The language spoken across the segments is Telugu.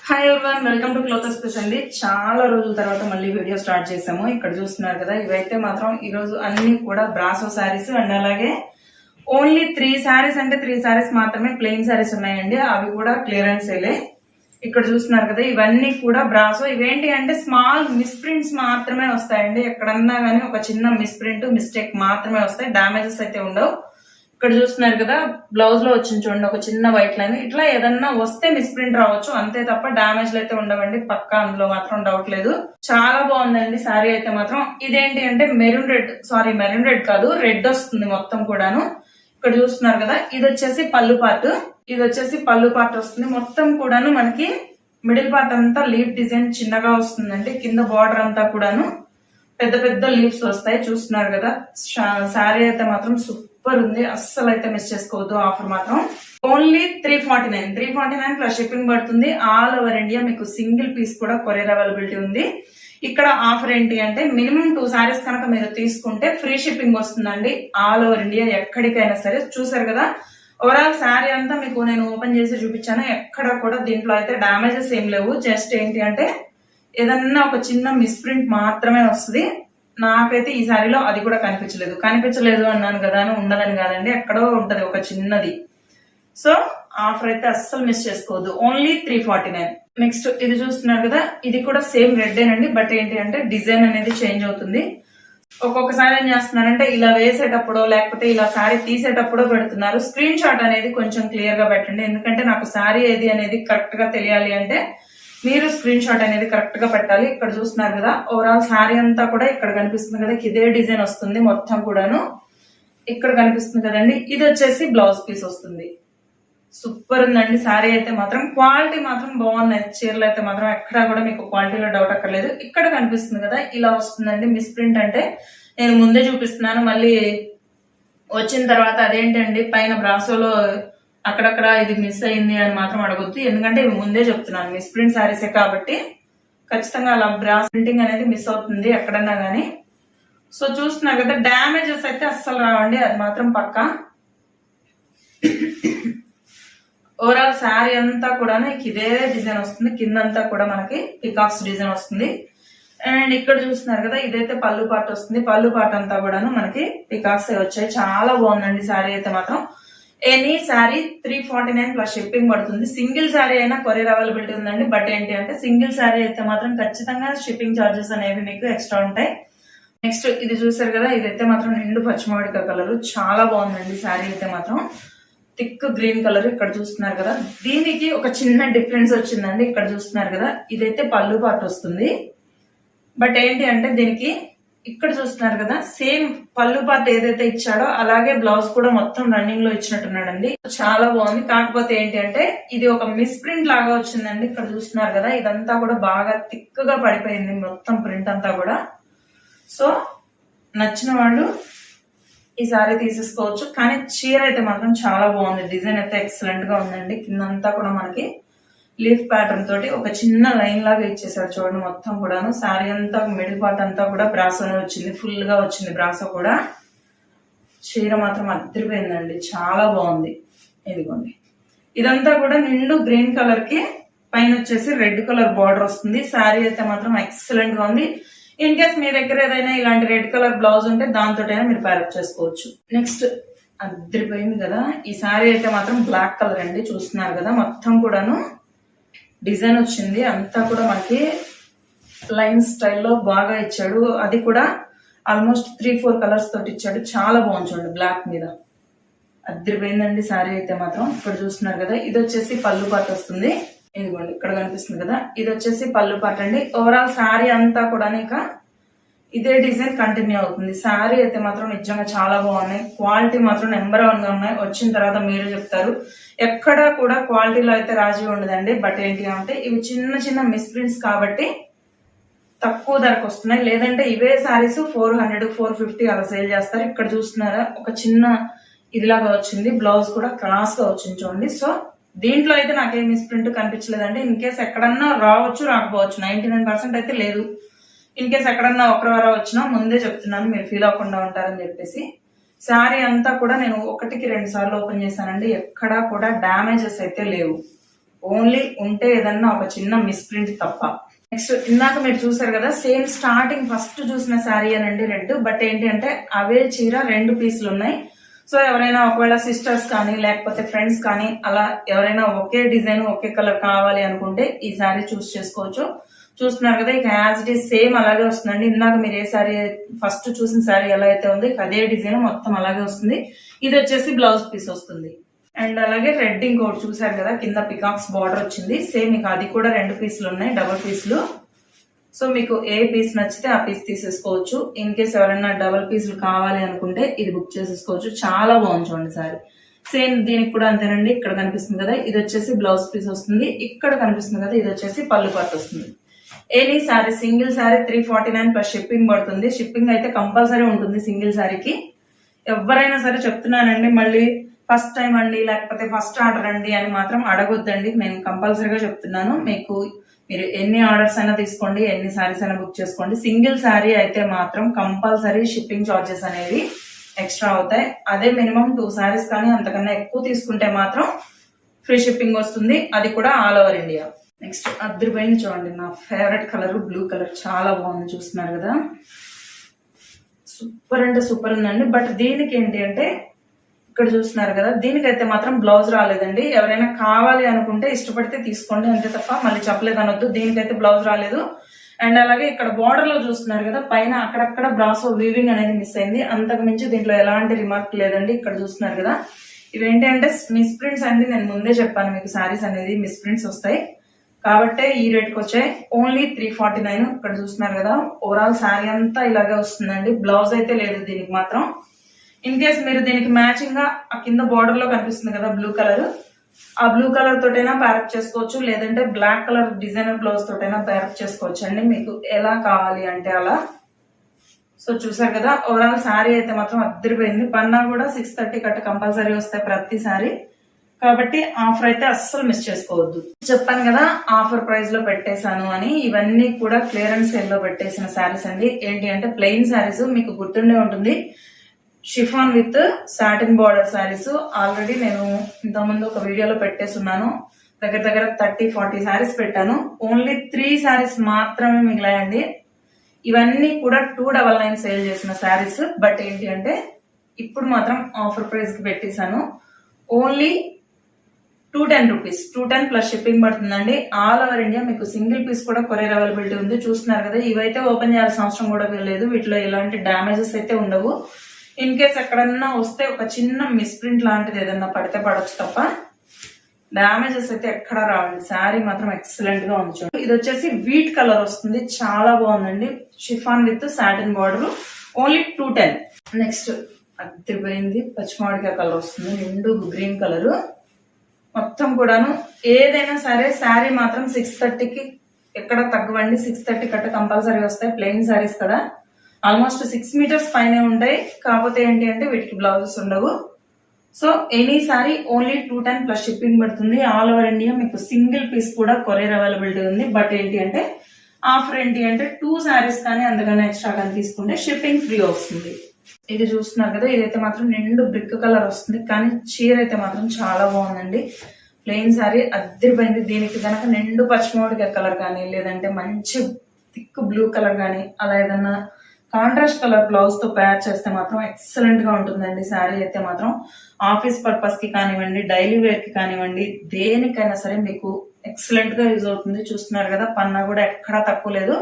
Hi everyone, welcome to cloth express అండి. చాలా రోజుల తర్వాత మళ్ళీ వీడియో స్టార్ట్ చేసాము. ఇక్కడ చూస్తున్నారు కదా, ఇవైతే మాత్రం ఈ రోజు అన్ని కూడా బ్రాసో శారీస్ అండ్ అలాగే ఓన్లీ 3 శారీస్ అంటే 3 శారీస్ మాత్రమే ప్లెయిన్ శారీస్ ఉన్నాయండి. అవి కూడా క్లియరెన్స్ సేలే. ఇక్కడ చూస్తున్నారు కదా, ఇవన్నీ కూడా బ్రాసో. ఇవేంటి అంటే స్మాల్ మిస్ప్రింట్స్ మాత్రమే వస్తాయండి. ఎక్కడన్నా గానీ ఒక చిన్న మిస్ప్రింట్ మిస్టేక్ మాత్రమే వస్తాయి, డామేజెస్ అయితే ఉండవు. ఇక్కడ చూస్తున్నారు కదా, బ్లౌజ్ లో వచ్చింది చూడండి ఒక చిన్న వైట్ లైన్. ఇట్లా ఏదన్నా వస్తే మిస్ప్రింట్ రావచ్చు, అంతే తప్ప డామేజ్లు అయితే ఉండవండి. పక్కా అందులో మాత్రం డౌట్ లేదు. చాలా బాగుందండి శారీ అయితే మాత్రం. ఇదేంటి అంటే మెరూన్ రెడ్ కాదు, రెడ్ వస్తుంది మొత్తం కూడాను. ఇక్కడ చూస్తున్నారు కదా, ఇది వచ్చేసి పళ్ళు పార్ట్ వస్తుంది. మొత్తం కూడాను మనకి మిడిల్ పార్ట్ అంతా లీఫ్ డిజైన్ చిన్నగా వస్తుందండి. కింద బార్డర్ అంతా కూడాను పెద్ద పెద్ద లీవ్స్ వస్తాయి. చూస్తున్నారు కదా, శారీ అయితే మాత్రం సూపర్ ఉంది. అస్సలు అయితే మిస్ చేసుకోవద్దు. ఆఫర్ మాత్రం ఓన్లీ 349 ప్లస్ షిప్పింగ్ పడుతుంది. ఆల్ ఓవర్ ఇండియా మీకు సింగిల్ పీస్ కూడా కొరియర్ అవైలబిలిటీ ఉంది. ఇక్కడ ఆఫర్ ఏంటి అంటే మినిమం 2 శారీస్ కనుక మీరు తీసుకుంటే ఫ్రీ షిప్పింగ్ వస్తుందండి. ఆల్ ఓవర్ ఇండియా ఎక్కడికైనా సరే. చూసారు కదా, ఓవరాల్ శారీ అంతా మీకు నేను ఓపెన్ చేసి చూపించాను. ఎక్కడ కూడా దీంట్లో అయితే డామేజెస్ ఏం లేవు. జస్ట్ ఏంటి అంటే ఏదన్నా ఒక చిన్న మిస్ప్రింట్ మాత్రమే వస్తుంది. నాకైతే ఈ శారీలో అది కూడా కనిపించలేదు అన్నాను కదా అని ఉండదని కాదండి, ఎక్కడో ఉంటది ఒక చిన్నది. సో ఆఫర్ అయితే అస్సలు మిస్ చేసుకోవద్దు. ఓన్లీ 349. నెక్స్ట్ ఇది చూస్తున్నారు కదా, ఇది కూడా సేమ్ రెడ్డేనండి. బట్ ఏంటి అంటే డిజైన్ అనేది చేంజ్ అవుతుంది. ఒక్కొక్కసారి ఏం చేస్తున్నారంటే ఇలా వేసేటప్పుడు లేకపోతే ఇలా శారీ తీసేటప్పుడు పెడుతున్నారు. స్క్రీన్ షాట్ అనేది కొంచెం క్లియర్ గా పెట్టండి. ఎందుకంటే నాకు శారీ ఏది అనేది కరెక్ట్ గా తెలియాలి అంటే మీరు స్క్రీన్ షాట్ అనేది కరెక్ట్ గా పెట్టాలి. ఇక్కడ చూస్తున్నారు కదా, ఓవరాల్ శారీ అంతా కూడా ఇక్కడ కనిపిస్తుంది కదా, ఇదే డిజైన్ వస్తుంది మొత్తం కూడాను. ఇక్కడ కనిపిస్తుంది కదండి, ఇది వచ్చేసి బ్లౌజ్ పీస్ వస్తుంది. సూపర్ ఉందండి శారీ అయితే మాత్రం. క్వాలిటీ మాత్రం బాగున్నాయి. చీరలు అయితే మాత్రం ఎక్కడా కూడా మీకు క్వాలిటీలో డౌట్ అక్కర్లేదు. ఇక్కడ కనిపిస్తుంది కదా, ఇలా వస్తుందండి. మిస్ ప్రింట్ అంటే నేను ముందే చూపిస్తున్నాను, మళ్ళీ వచ్చిన తర్వాత అదేంటండి పైన బ్రాసోలో అక్కడక్కడ ఇది మిస్ అయింది అని మాత్రం అడగొద్దు. ఎందుకంటే ఇవి ముందే చెప్తున్నాను, మిస్ ప్రింట్ శారీసే కాబట్టి ఖచ్చితంగా అలా బ్రాస్ ప్రింటింగ్ అనేది మిస్ అవుతుంది ఎక్కడన్నా గానీ. సో చూస్తున్నారు కదా, డ్యామేజెస్ అయితే అస్సలు రావండి, అది మాత్రం పక్కా. ఓవరాల్ శారీ అంతా కూడా ఇదే డిజైన్ వస్తుంది. కిందంతా కూడా మనకి పికాక్స్ డిజైన్ వస్తుంది. అండ్ ఇక్కడ చూస్తున్నారు కదా, ఇదైతే పళ్ళు పార్ట్ వస్తుంది. పళ్ళు పార్ట్ అంతా కూడాను మనకి పికాక్స్ వచ్చాయి. చాలా బాగుందండి శారీ అయితే మాత్రం. ఎనీ శారీ 349 ప్లస్ షిప్పింగ్ పడుతుంది. సింగిల్ శారీ అయినా కొరియర్ అవైలబిలిటీ ఉందండి. బట్ ఏంటి అంటే సింగిల్ శారీ అయితే మాత్రం ఖచ్చితంగా షిప్పింగ్ ఛార్జెస్ అనేవి మీకు ఎక్స్ట్రా ఉంటాయి. నెక్స్ట్ ఇది చూసారు కదా, ఇదైతే మాత్రం నిండు పచ్చిమామిడికాయ కలర్. చాలా బాగుందండి శారీ అయితే మాత్రం. Thick green colour. ఇక్కడ చూస్తున్నారు కదా, దీనికి ఒక చిన్న డిఫరెన్స్ వచ్చిందండి. ఇక్కడ చూస్తున్నారు కదా, ఇదైతే పళ్ళు పార్ట్ వస్తుంది. బట్ ఏంటి అంటే దీనికి ఇక్కడ చూస్తున్నారు కదా, సేమ్ పళ్ళు పార్ట్ ఏదైతే ఇచ్చాడో అలాగే బ్లౌజ్ కూడా మొత్తం రన్నింగ్ లో ఇచ్చినట్టున్నాడండి. చాలా బాగుంది. కాకపోతే ఏంటి అంటే ఇది ఒక మిస్ ప్రింట్ లాగా వచ్చిందండి. ఇక్కడ చూస్తున్నారు కదా, ఇదంతా కూడా బాగా థిక్ గా పడిపోయింది మొత్తం ప్రింట్ అంతా కూడా. సో నచ్చిన వాళ్ళు ఈ సారీ తీసేసుకోవచ్చు. కానీ చీర అయితే మాత్రం చాలా బాగుంది. డిజైన్ అయితే ఎక్సలెంట్ గా ఉందండి. కిందంతా కూడా మనకి లీఫ్ ప్యాటర్న్ తోటి ఒక చిన్న లైన్ లాగా ఇచ్చేసాడు చూడండి. మొత్తం కూడాను శారీ అంతా మిడిల్ పార్ట్ అంతా కూడా బ్రాసోనే వచ్చింది. ఫుల్ గా వచ్చింది బ్రాసో కూడా. చీర మాత్రం అదిరిపోయిందండి, చాలా బాగుంది. ఇదిగోండి, ఇదంతా కూడా నిండు గ్రీన్ కలర్ కి పైన వచ్చేసి రెడ్ కలర్ బార్డర్ వస్తుంది. శారీ అయితే మాత్రం ఎక్సలెంట్ గా ఉంది. ఇన్ కేస్ మీ దగ్గర ఏదైనా ఇలాంటి రెడ్ కలర్ బ్లౌజ్ ఉంటే దాంతోటైనా మీరు ప్యారప్ చేసుకోవచ్చు. నెక్స్ట్ అదిరిపోయింది కదా, ఈ శారీ అయితే మాత్రం బ్లాక్ కలర్ అండి. చూస్తున్నారు కదా, మొత్తం కూడాను డిజైన్ వచ్చింది. అంతా కూడా మనకి లైన్ స్టైల్లో బాగా ఇచ్చాడు. అది కూడా ఆల్మోస్ట్ 3-4 కలర్స్ తోటి ఇచ్చాడు. చాలా బాగుంది చూడండి, బ్లాక్ మీద అదిరిపోయిందండి శారీ అయితే మాత్రం. ఇక్కడ చూస్తున్నారు కదా, ఇది వచ్చేసి పళ్ళు పార్ట్ వస్తుంది. ఇదిగోండి ఇక్కడ కనిపిస్తుంది కదా, ఇది వచ్చేసి పళ్ళు పార్ట్ అండి. ఓవరాల్ శారీ అంతా కూడా ఇక ఇదే డిజైన్ కంటిన్యూ అవుతుంది. శారీ అయితే మాత్రం నిజంగా చాలా బాగున్నాయి. క్వాలిటీ మాత్రం నెంబర్ 1 గా ఉన్నాయి. వచ్చిన తర్వాత మీరే చెప్తారు. ఎక్కడ కూడా క్వాలిటీలో అయితే రాజీ ఉండదండి. బట్ ఏంటి అంటే ఇవి చిన్న చిన్న మిస్ప్రింట్స్ కాబట్టి తక్కువ ధరకు వస్తున్నాయి. లేదంటే ఇవే శారీస్ 400-450 అలా సేల్ చేస్తారు. ఇక్కడ చూస్తున్నారా, ఒక చిన్న ఇదిలాగా వచ్చింది. బ్లౌజ్ కూడా క్రాస్ గా వచ్చింది చూడండి. సో దీంట్లో అయితే నాకేం మిస్ప్రింట్ కనిపించలేదండి. ఇన్ కేస్ ఎక్కడన్నా రావచ్చు, రాకపోవచ్చు. 99% అయితే లేదు. ఇన్ కేస్ ఎక్కడన్నా ఒకవారం వచ్చినా ముందే చెప్తున్నాను, మీరు ఫీల్ అవ్వకుండా ఉంటారని చెప్పేసి. శారీ అంతా కూడా నేను 1-2 సార్లు ఓపెన్ చేశానండి. ఎక్కడా కూడా డ్యామేజెస్ అయితే లేవు. ఓన్లీ ఉంటే ఏదన్నా ఒక చిన్న మిస్ప్రింట్ తప్ప. నెక్స్ట్ ఇందాక మీరు చూసారు కదా, సేమ్ స్టార్టింగ్ ఫస్ట్ చూసిన శారీ అనండి రెడ్, బట్ ఏంటి అంటే అవే చీర 2 పీసులు ఉన్నాయి. సో ఎవరైనా ఒకవేళ సిస్టర్స్ కానీ లేకపోతే ఫ్రెండ్స్ కానీ అలా ఎవరైనా ఒకే డిజైన్ ఒకే కలర్ కావాలి అనుకుంటే ఈ శారీ చూస్ చేసుకోవచ్చు. చూస్తున్నారు కదా, ఇక యాజ్ ఇట్ ఈస్ సేమ్ అలాగే వస్తుందండి. ఇందాక మీరు ఏ శారీ ఫస్ట్ చూసిన శారీ ఎలా అయితే ఉంది అదే డిజైన్ మొత్తం అలాగే వస్తుంది. ఇది వచ్చేసి బ్లౌజ్ పీస్ వస్తుంది. అండ్ అలాగే రెడ్ ఇంకోటి చూసారు కదా, కింద పికాక్స్ బార్డర్ వచ్చింది. సేమ్ మీకు అది కూడా 2 పీసులు ఉన్నాయి, డబుల్ పీసులు. సో మీకు ఏ పీస్ నచ్చితే ఆ పీస్ తీసేసుకోవచ్చు. ఇన్ కేస్ ఎవరైనా డబుల్ పీసులు కావాలి అనుకుంటే ఇది బుక్ చేసేసుకోవచ్చు. చాలా బాగుంది చూడండి సారీ. సేమ్ దీనికి కూడా అంతేనండి. ఇక్కడ కనిపిస్తుంది కదా, ఇది వచ్చేసి బ్లౌజ్ పీస్ వస్తుంది. ఇక్కడ కనిపిస్తుంది కదా, ఇది వచ్చేసి పళ్ళు పార్ట్ వస్తుంది. Any sari single sari 349 plus shipping పడుతుంది. షిప్పింగ్ అయితే కంపల్సరీ ఉంటుంది సింగిల్ శారీకి. ఎవరైనా సరే చెప్తున్నానండి, మళ్ళీ ఫస్ట్ టైం అండి లేకపోతే ఫస్ట్ ఆర్డర్ అండి అని మాత్రం అడగొద్దండి. నేను కంపల్సరీగా చెప్తున్నాను. మీకు మీరు ఎన్ని ఆర్డర్స్ అయినా తీసుకోండి, ఎన్ని శారీస్ అయినా బుక్ చేసుకోండి. సింగిల్ శారీ అయితే మాత్రం కంపల్సరీ షిప్పింగ్ చార్జెస్ అనేవి ఎక్స్ట్రా అవుతాయి. అదే మినిమం 2 శారీస్ కానీ అంతకన్నా ఎక్కువ తీసుకుంటే మాత్రం ఫ్రీ షిప్పింగ్ వస్తుంది, అది కూడా ఆల్ ఓవర్ ఇండియా. నెక్స్ట్ అద్దరిపోయింది చూడండి, నా ఫేవరెట్ కలర్ బ్లూ కలర్, చాలా బాగుంది. చూస్తున్నారు కదా, సూపర్ అంటే సూపర్ ఉందండి. బట్ దీనికి ఏంటి అంటే ఇక్కడ చూస్తున్నారు కదా, దీనికైతే మాత్రం బ్లౌజ్ రాలేదండి. ఎవరైనా కావాలి అనుకుంటే ఇష్టపడితే తీసుకోండి అంతే తప్ప మళ్ళీ చెప్పలేదు అనొద్దు. దీనికైతే బ్లౌజ్ రాలేదు. అండ్ అలాగే ఇక్కడ బార్డర్ లో చూస్తున్నారు కదా, పైన అక్కడక్కడ బ్రాసో వీవింగ్ అనేది మిస్ అయింది. అంతకు మించి దీంట్లో ఎలాంటి రిమార్క్ లేదండి. ఇక్కడ చూస్తున్నారు కదా, ఇవేంటి అంటే మిస్ ప్రింట్స్ అండి. నేను ముందే చెప్పాను మీకు శారీస్ అనేది మిస్ ప్రింట్స్ వస్తాయి కాబట్టే ఈ రేట్ కి వచ్చాయి. ఓన్లీ 349. ఇక్కడ చూస్తున్నారు కదా, ఓవరాల్ శారీ అంతా ఇలాగే వస్తుందండి. బ్లౌజ్ అయితే లేదు దీనికి మాత్రం. ఇన్ కేస్ మీరు దీనికి మ్యాచింగ్ గా ఆ కింద బార్డర్ లో కనిపిస్తుంది కదా బ్లూ కలర్, ఆ బ్లూ కలర్ తోటైనా ప్యారప్ చేసుకోవచ్చు, లేదంటే బ్లాక్ కలర్ డిజైనర్ బ్లౌజ్ తోటైనా ప్యారప్ చేసుకోవచ్చు అండి, మీకు ఎలా కావాలి అంటే అలా. సో చూసారు కదా, ఓవరాల్ శారీ అయితే మాత్రం అద్దరిపోయింది. పన్నా కూడా 630 కట్ట కంపల్సరీ వస్తాయి ప్రతి శారీ. కాబట్టి ఆఫర్ అయితే అస్సలు మిస్ చేసుకోవద్దు. చెప్పాను కదా ఆఫర్ ప్రైస్ లో పెట్టేశాను అని. ఇవన్నీ కూడా క్లియరెన్స్ సేల్ లో పెట్టేసిన శారీస్ అండి. ఏంటి అంటే ప్లెయిన్ శారీస్, మీకు గుర్తుండే ఉంటుంది, chiffon with satin border saris. Already నేను ఇంతకుముందు ఒక వీడియోలో పెట్టేస్తున్నాను. దగ్గర దగ్గర 30-40 శారీస్ పెట్టాను. ఓన్లీ 3 శారీస్ మాత్రమే మిగిలాయండి. ఇవన్నీ కూడా 299 సేల్ చేసిన శారీస్. బట్ ఏంటి అంటే ఇప్పుడు మాత్రం ఆఫర్ ప్రైస్ కి పెట్టేశాను. ఓన్లీ 210 రూపీస్, 210 ప్లస్ షిప్పింగ్ పడుతుందండి. ఆల్ ఓవర్ ఇండియా మీకు సింగిల్ పీస్ కూడా కొరియర్ అవైలబిలిటీ ఉంది. చూస్తున్నారు కదా, ఇవైతే ఓపెన్ చేయాల్సిన అవసరం కూడా లేదు. వీటిలో ఎలాంటి డ్యామేజెస్ అయితే ఉండవు. ఇన్ కేస్ ఎక్కడన్నా వస్తే ఒక చిన్న మిస్ప్రింట్ లాంటిది ఏదన్నా పడితే పడవచ్చు తప్ప డ్యామేజెస్ అయితే ఎక్కడ రావండి. శారీ మాత్రం ఎక్సలెంట్ గా ఉంది. ఇది వచ్చేసి వీట్ కలర్ వస్తుంది, చాలా బాగుందండి. Chiffon with satin border, only 210. Next అద్దరిపోయింది పచ్చిమామిడికాయ కలర్ వస్తుంది, నిండు గ్రీన్ కలర్. మొత్తం కూడాను ఏదైనా సరే శారీ మాత్రం 630కి ఎక్కడ తగ్గవండి. 630 కట్ట కంపల్సరీ వస్తాయి. ప్లెయిన్ శారీస్ కదా, ఆల్మోస్ట్ 6 మీటర్స్ పైనే ఉంటాయి. కాకపోతే ఏంటి అంటే వీటికి బ్లౌజెస్ ఉండవు. So any sorry only 210 plus shipping పడుతుంది. ఆల్ ఓవర్ ఇండియా మీకు సింగిల్ పీస్ కూడా కొరియర్ అవైలబిలిటీ ఉంది. బట్ ఏంటి అంటే ఆఫర్ ఏంటి అంటే 2 శారీస్ కానీ అందుకని ఎక్స్ట్రా కానీ తీసుకుంటే షిప్పింగ్ ఫ్రీ వస్తుంది. ఇది చూస్తున్నారు కదా, ఇదైతే మాత్రం నిండు బ్రిక్ కలర్ వస్తుంది, కానీ చీర అయితే మాత్రం చాలా బాగుందండి. ప్లెయిన్ శారీ అద్దరిపోయింది. దీనికి కనుక నిండు పచ్చిమామిడికాయ కలర్ కానీ లేదంటే మంచి థిక్ బ్లూ కలర్ కానీ అలా ఏదన్నా కాంట్రాస్ట్ కలర్ బ్లౌజ్ తో పేర్ చేస్తే మాత్రం ఎక్సలెంట్ గా ఉంటుందండి. శారీ అయితే మాత్రం ఆఫీస్ పర్పస్ కి కానివ్వండి, డైలీ వేర్ కి కానివ్వండి, దేనికైనా సరే మీకు ఎక్సలెంట్ గా యూజ్ అవుతుంది. చూస్తున్నారు కదా, పన్నా కూడా ఎక్కడా తక్కువ లేదు.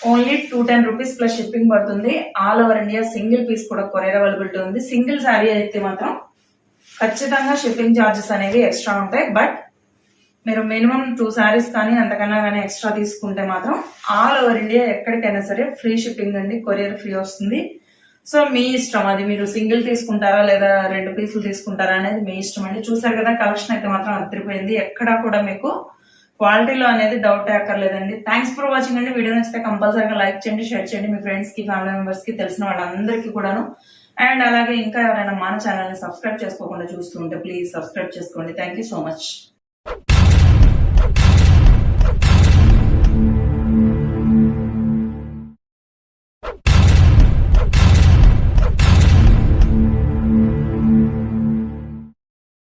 ఓన్లీ 210 రూపీస్ ప్లస్ షిప్పింగ్ పడుతుంది. All over India single piece కూడా కొరియర్ అవైలబిలిటీ ఉంది. సింగిల్ శారీ అయితే మాత్రం ఖచ్చితంగా షిప్పింగ్ ఛార్జెస్ అనేవి ఎక్స్ట్రా ఉంటాయి. బట్ మీరు మినిమం 2 శారీస్ కానీ అంతకన్నా కానీ ఎక్స్ట్రా తీసుకుంటే మాత్రం ఆల్ ఓవర్ ఇండియా ఎక్కడికైనా సరే ఫ్రీ షిప్పింగ్ అండి, కొరియర్ ఫ్రీ వస్తుంది. సో మీ ఇష్టం, అది మీరు సింగిల్ తీసుకుంటారా లేదా 2 పీసులు తీసుకుంటారా అనేది మీ ఇష్టం అండి. చూసారు కదా, కలెక్షన్ అయితే మాత్రం అద్దరిపోయింది. ఎక్కడా కూడా మీకు క్వాలిటీలో అనేది డౌట్ అక్కర్లేదండి. థ్యాంక్స్ ఫర్ వాచింగ్ అండి. వీడియో నచ్చితే కంపల్సరీగా లైక్ చేయండి, షేర్ చేయండి మీ ఫ్రెండ్స్ కి, ఫ్యామిలీ మెంబర్స్ కి, తెలిసిన వాళ్ళందరికీ కూడాను. అండ్ అలాగే ఇంకా ఎవరైనా మన ఛానల్ ని సబ్స్క్రైబ్ చేసుకోకుండా చూస్తుంటే ప్లీజ్ సబ్స్క్రైబ్ చేసుకోండి. Thank you so much.